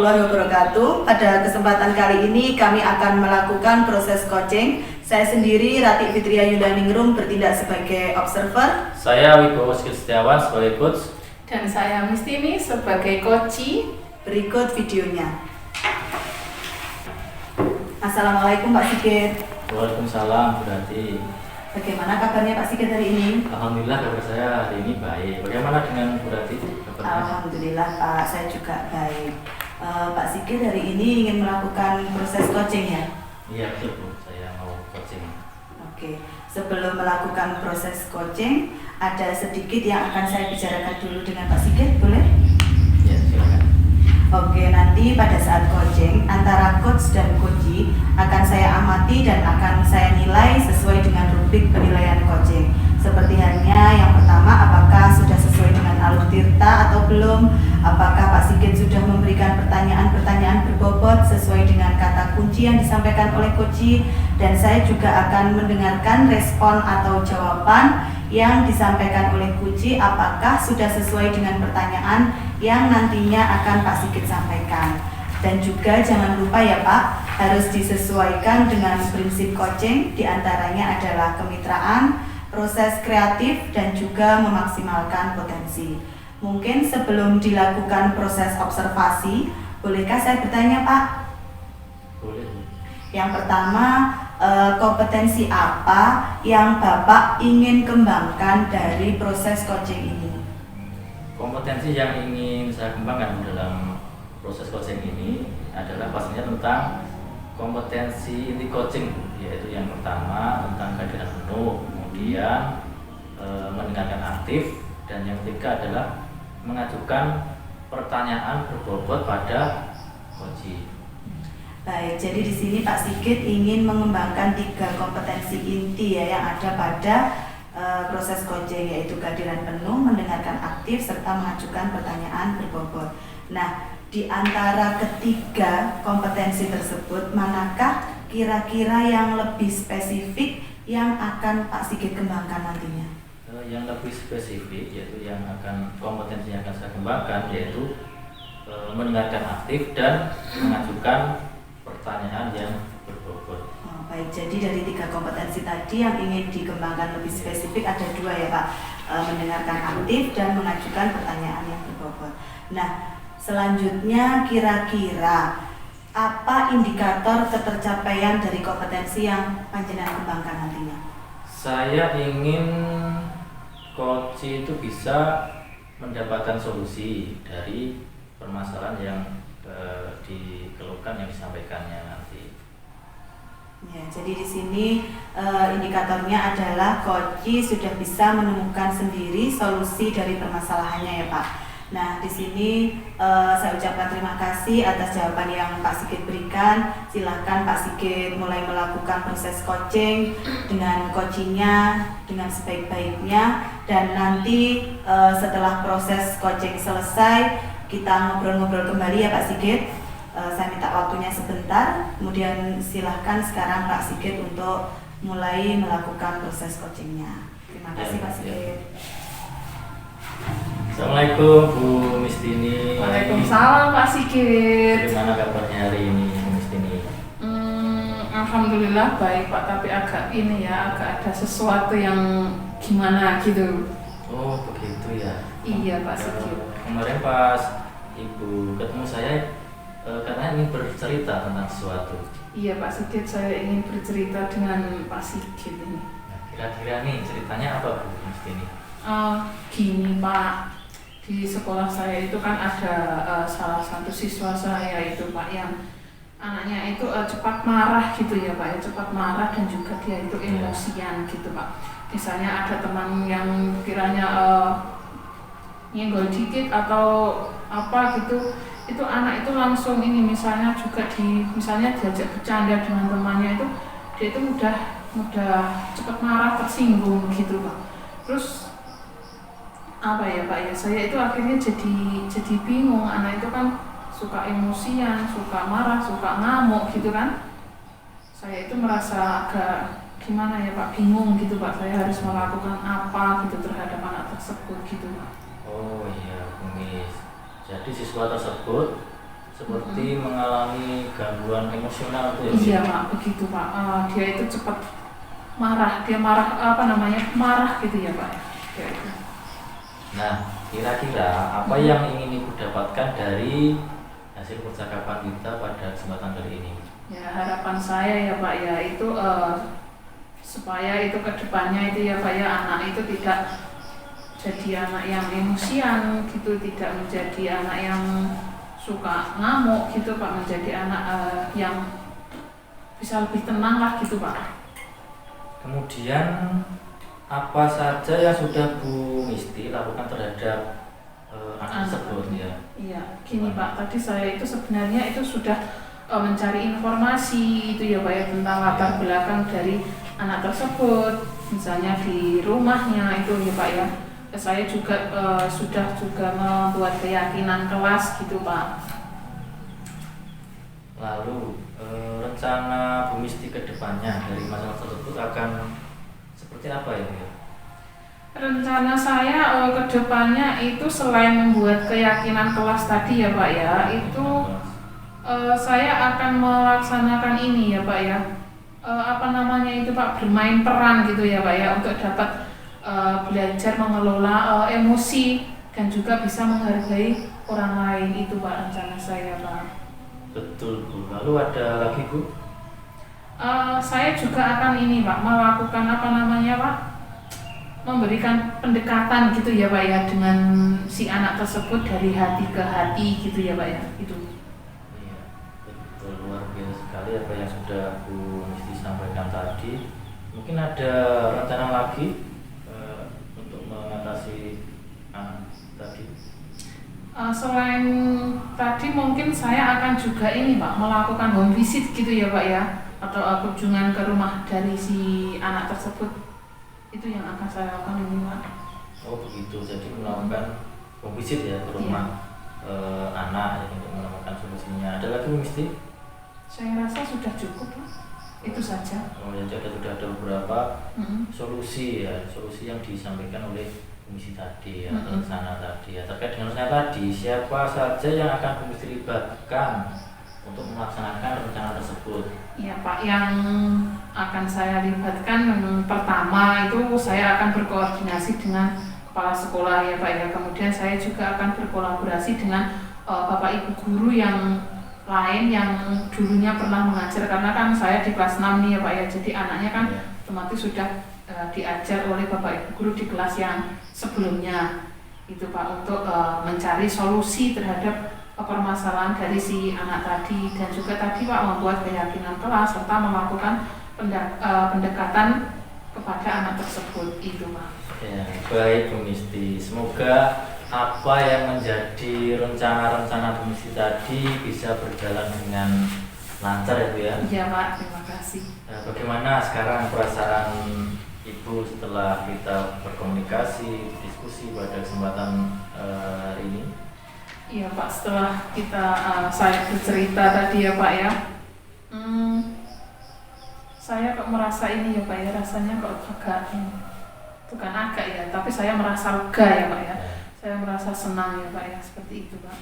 warahmatullahi wabarakatuh. Pada kesempatan kali ini kami akan melakukan proses coaching. Saya sendiri, Rati Fitria Yudaningrum, bertindak sebagai observer. Saya Wibowo Setiawan sebagai coach. Dan saya Mistini sebagai coachee. Berikut videonya. Assalamualaikum Pak Sigit. Waalaikumsalam Bu Rati. Bagaimana kabarnya Pak Sigit hari ini? Alhamdulillah kabar saya hari ini baik. Bagaimana dengan Bu Rati kabarnya? Alhamdulillah Pak, saya juga baik. Pak Sigit hari ini ingin melakukan proses coaching ya? Iya betul Bu, saya mau coaching. Oke, sebelum melakukan proses coaching, ada sedikit yang akan saya bicarakan dulu dengan Pak Sigit, boleh? Ya silakan. Oke, nanti pada saat coaching antara coach dan coachee akan saya amati dan akan saya nilai sesuai dengan rubrik penilaian coaching. Seperti halnya yang pertama, apakah sudah sesuai dengan alur tirta atau belum? Apakah Pak Sigit sudah memberikan pertanyaan-pertanyaan berbobot sesuai dengan kata kunci yang disampaikan oleh coachee? Dan saya juga akan mendengarkan respon atau jawaban yang disampaikan oleh coachee, apakah sudah sesuai dengan pertanyaan yang nantinya akan Pak Sigit sampaikan. Dan juga jangan lupa ya Pak, harus disesuaikan dengan prinsip coaching, diantaranya adalah kemitraan, proses kreatif, dan juga memaksimalkan potensi. Mungkin sebelum dilakukan proses observasi, bolehkah saya bertanya Pak? Boleh. Yang pertama, kompetensi apa yang Bapak ingin kembangkan dari proses coaching ini? Kompetensi yang ingin saya kembangkan dalam proses coaching ini adalah pastinya tentang kompetensi inti coaching, yaitu yang pertama tentang kehadiran penuh, kemudian mendengarkan aktif, dan yang ketiga adalah mengajukan pertanyaan berbobot pada coachee. Baik, jadi di sini Pak Sigit ingin mengembangkan 3 kompetensi inti ya yang ada pada proses coaching, yaitu kehadiran penuh, mendengarkan aktif, serta mengajukan pertanyaan berbobot. Nah, di antara ketiga kompetensi tersebut, manakah kira-kira yang lebih spesifik yang akan Pak Sigit kembangkan nantinya? Yang lebih spesifik, yaitu yang akan kompetensi yang akan saya kembangkan, yaitu mendengarkan aktif dan mengajukan pertanyaan yang berbobot. Baik, jadi dari 3 kompetensi tadi yang ingin dikembangkan lebih spesifik ada 2 ya Pak, mendengarkan aktif dan mengajukan pertanyaan yang berbobot. Nah, selanjutnya kira-kira apa indikator ketercapaian dari kompetensi yang panjenengan kembangkan nantinya? Saya ingin coach itu bisa mendapatkan solusi dari permasalahan yang dikeluhkan, yang disampaikannya nanti. Ya, jadi di sini indikatornya adalah coach sudah bisa menemukan sendiri solusi dari permasalahannya ya Pak. Nah, di sini saya ucapkan terima kasih atas jawaban yang Pak Sigit berikan. Silahkan Pak Sigit mulai melakukan proses coaching dengan coachingnya dengan sebaik-baiknya, dan nanti setelah proses coaching selesai kita ngobrol-ngobrol kembali ya Pak Sigit. Saya minta waktunya sebentar, kemudian silahkan sekarang Pak Sigit untuk mulai melakukan proses coachingnya. Terima kasih Pak Sigit. Assalamualaikum Bu Mistini. Waalaikumsalam Pak Sigit. Bagaimana kabarnya hari ini Bu Mistini? Alhamdulillah baik Pak, tapi agak ada sesuatu yang gimana gitu. Oh begitu ya. Iya Pak Sigit. Kemarin pas Ibu ketemu saya, katanya ingin bercerita tentang sesuatu. Iya Pak Sigit, saya ingin bercerita dengan Pak Sigit ini. Nah, kira-kira nih ceritanya apa Bu Mistini? Gini Pak, di sekolah saya itu kan ada salah satu siswa saya itu Pak yang anaknya itu cepat marah gitu ya Pak ya, cepat marah dan juga dia itu emosian gitu Pak. Misalnya ada teman yang kiranya nyenggol dikit atau apa gitu, itu anak itu langsung ini misalnya diajak bercanda dengan temannya itu, dia itu mudah cepat marah, tersinggung gitu Pak. Terus apa ya Pak ya, saya itu akhirnya jadi bingung, anak itu kan suka emosian, suka marah, suka ngamuk gitu kan. Saya itu merasa agak gimana ya Pak, bingung gitu Pak, saya harus melakukan apa gitu terhadap anak tersebut gitu Pak. Oh iya Bu Mis, jadi siswa tersebut seperti mengalami gangguan emosional itu ya? Iya Pak, begitu Pak. Dia itu cepat marah, dia marah gitu ya Pak. Ya, itu. Nah, kira-kira apa yang ingin Ibu dapatkan dari hasil percakapan kita pada kesempatan kali ini? Ya, harapan saya ya Pak ya itu supaya itu kedepannya itu ya Pak ya, anak itu tidak jadi anak yang emosian gitu, tidak menjadi anak yang suka ngamuk gitu Pak, menjadi anak yang bisa lebih tenang lah gitu Pak. Kemudian apa saja yang sudah Bu Misti lakukan terhadap anak tersebut ya? Iya, gini Pak, tadi saya itu sebenarnya itu sudah mencari informasi itu ya Pak ya, tentang latar belakang dari anak tersebut, misalnya di rumahnya itu ya Pak ya. Saya juga sudah juga membuat keyakinan kelas gitu Pak. Lalu rencana Bu Misti ke depannya dari masalah tersebut akan seperti apa ya? Rencana saya ke depannya itu selain membuat keyakinan kelas tadi ya Pak ya, itu saya akan melaksanakan ini ya Pak ya, itu Pak, bermain peran gitu ya Pak ya, untuk dapat belajar mengelola emosi dan juga bisa menghargai orang lain, itu Pak rencana saya Pak. Betul Bu. Lalu ada lagi Bu? Saya juga akan ini Pak, melakukan Pak, memberikan pendekatan gitu ya Pak ya, dengan si anak tersebut dari hati ke hati gitu ya Pak ya, itu. Iya, betul, luar biasa sekali apa yang sudah Bu Misti sampaikan tadi. Mungkin ada rencana lagi untuk mengatasi anak tadi? Selain tadi mungkin saya akan juga ini Pak, melakukan home visit gitu ya Pak ya, atau kunjungan ke rumah dari si anak tersebut, itu yang akan saya lakukan ini Pak. Oh begitu, jadi melakukan home visit ya ke rumah anak ya, untuk menemukan solusinya. Ada lagi Bu Misti? Saya rasa sudah cukup Pak, itu saja. Oh ya, jadi sudah ada beberapa solusi ya, solusi yang disampaikan oleh Bu Misti tadi ya, rencana tadi ya. Terkait dengan rencana tadi, siapa saja yang akan Bu Misti libatkan untuk melaksanakan rencana tersebut? Ya Pak, yang akan saya libatkan pertama itu saya akan berkoordinasi dengan kepala sekolah ya Pak ya. Kemudian saya juga akan berkolaborasi dengan Bapak Ibu guru yang lain yang dulunya pernah mengajar, karena kan saya di kelas 6 nih ya Pak ya. Jadi anaknya kan otomatis sudah diajar oleh Bapak Ibu guru di kelas yang sebelumnya itu Pak, untuk mencari solusi terhadap permasalahan dari si anak tadi, dan juga tadi Pak membuat keyakinan kelas serta melakukan pendekatan kepada anak tersebut, itu Pak. Ya, baik Bu Misti. Semoga apa yang menjadi rencana-rencana Bu Misti tadi bisa berjalan dengan lancar ya Bu ya. Iya Pak, terima kasih. Nah, bagaimana sekarang perasaan Ibu setelah kita berkomunikasi, diskusi pada kesempatan ini? Iya Pak, setelah saya bercerita tadi ya Pak ya, saya kok merasa ini ya Pak ya, rasanya kok agak, bukan agak ya, tapi saya merasa lega ya Pak ya, saya merasa senang ya Pak ya, seperti itu Pak.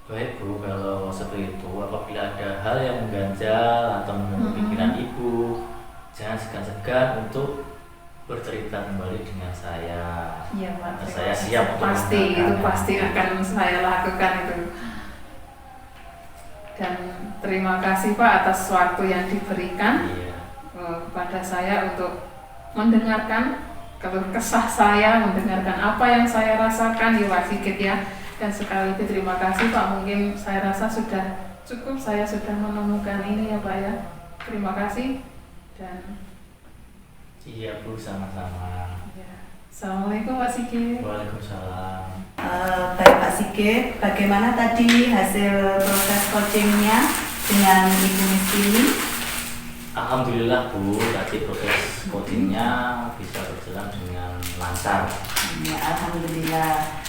Baik Bu, kalau seperti itu, apabila ada hal yang mengganjal atau mengganggu pikiran Ibu, jangan segan-segan untuk bercerita kembali dengan saya. Iya Pak, saya siap untuk pasti akan saya lakukan itu. Dan terima kasih Pak atas waktu yang diberikan kepada saya untuk mendengarkan keluh kesah saya, mendengarkan apa yang saya rasakan di Pak Sigit ya. Dan sekali lagi terima kasih Pak, mungkin saya rasa sudah cukup, saya sudah menemukan ini ya Pak ya. Terima kasih dan iya Bu, sama-sama. ya. Assalamualaikum Pak Sigit. Waalaikumsalam. Baik Pak Sigit, bagaimana tadi hasil proses coachingnya dengan Ibu Misti ini? Alhamdulillah Bu, tadi proses coachingnya bisa berjalan dengan lancar. Ya, alhamdulillah.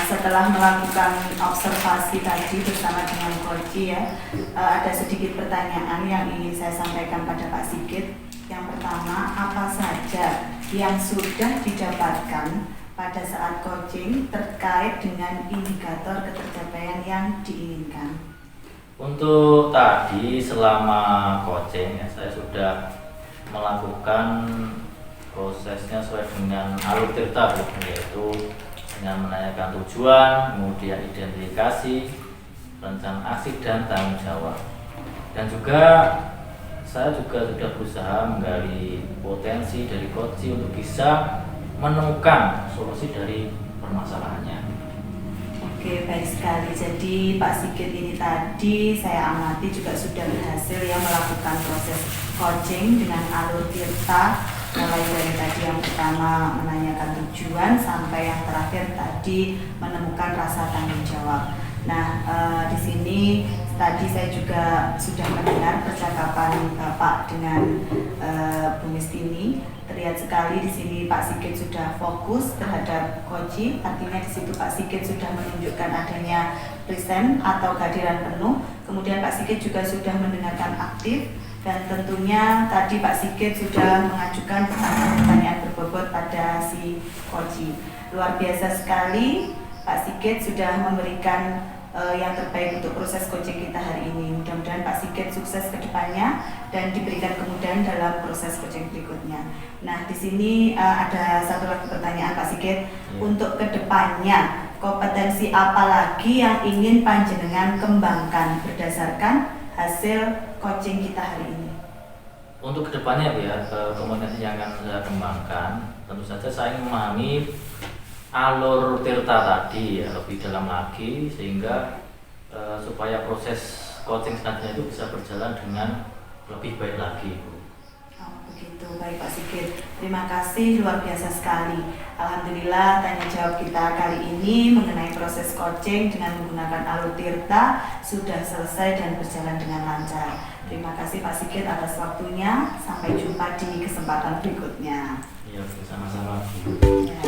Setelah melakukan observasi tadi bersama dengan coach ya, ada sedikit pertanyaan yang ingin saya sampaikan pada Pak Sigit. Yang pertama, apa saja yang sudah didapatkan pada saat coaching terkait dengan indikator ketercapaian yang diinginkan? Untuk tadi selama coaching ya, saya sudah melakukan prosesnya sesuai dengan alur tirta, yaitu dengan menanyakan tujuan, kemudian identifikasi, rencana aksi dan tanggung jawab. Dan juga saya juga sudah berusaha menggali potensi dari coaching untuk bisa menemukan solusi dari permasalahannya. Oke, baik sekali. Jadi Pak Sigit ini tadi saya amati juga sudah berhasil ya melakukan proses coaching dengan alur tirta, mulai dari tadi yang pertama menanyakan tujuan sampai yang terakhir tadi menemukan rasa tanggung jawab. Nah, di sini tadi saya juga sudah mendengar percakapan Bapak dengan Bu Mistini. Terlihat sekali di sini Pak Sigit sudah fokus terhadap coaching. Artinya di situ Pak Sigit sudah menunjukkan adanya present atau kehadiran penuh. Kemudian Pak Sigit juga sudah mendengarkan aktif. Dan tentunya tadi Pak Sigit sudah mengajukan pertanyaan berbobot pada si coaching. Luar biasa sekali, Pak Sigit sudah memberikan yang terbaik untuk proses coaching kita hari ini. Mudah-mudahan Pak Sigit sukses ke depannya dan diberikan kemudahan dalam proses coaching berikutnya. Nah, di sini ada satu lagi pertanyaan Pak Sigit. Untuk ke depannya, kompetensi apa lagi yang ingin panjenengan kembangkan berdasarkan hasil coaching kita hari ini? Untuk kedepannya ya, kompetensi yang akan saya kembangkan, tentu saja saya ingin memahami alur tirta tadi ya, lebih dalam lagi, sehingga supaya proses coaching selanjutnya itu bisa berjalan dengan lebih baik lagi. Oh, begitu, baik Pak Sigit. Terima kasih, luar biasa sekali. Alhamdulillah tanya jawab kita kali ini mengenai proses coaching dengan menggunakan alur tirta sudah selesai dan berjalan dengan lancar. Terima kasih Pak Sigit atas waktunya. Sampai jumpa di kesempatan berikutnya. Iya, sama-sama. Ya.